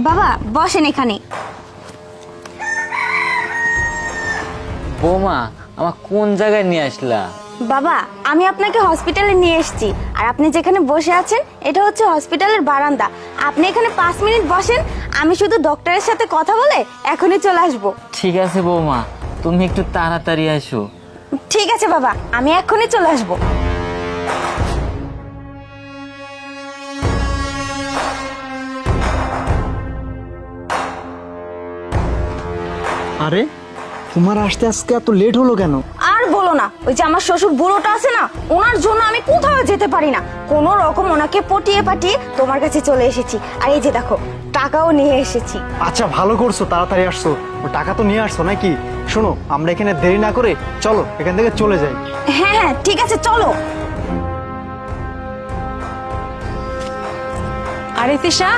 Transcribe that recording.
বাবা বসেন এখানে। বৌমা আমার কোন জায়গায় নিয়ে আসলা? বাবা আমি আপনাকে হসপিটালে নিয়ে এসেছি, আর আপনি যেখানে বসে আছেন এটা হচ্ছে হসপিটালের বারান্দা। আপনি এখানে 5 মিনিট বসেন, আমি শুধু ডক্টরের সাথে কথা বলে এখনই চলে আসবো। ঠিক আছে বৌমা, তুমি একটু তাড়াতাড়ি আসো। ঠিক আছে বাবা, আমি এখনই চলে আসবো। আরে তোমার আসতে আজকে এত লেট হলো কেন? আর বলো না, ওই যে আমার শ্বশুর বুড়োটা আছে না, ওনার জন্য আমি কোথাও যেতে পারি না। কোনো রকম ওনাকে পটিয়ে পাটিয়ে তোমার কাছে চলে এসেছি, আর এই যে দেখো টাকাও নিয়ে এসেছি। আচ্ছা ভালো করছো, তাড়াতাড়ি আসছো। ও টাকা তো নিয়ে আসছো নাকি? শোনো, আমরা এখানে দেরি না করে চলো এখান থেকে চলে যাই। হ্যাঁ হ্যাঁ ঠিক আছে চলো। আরে তিশা,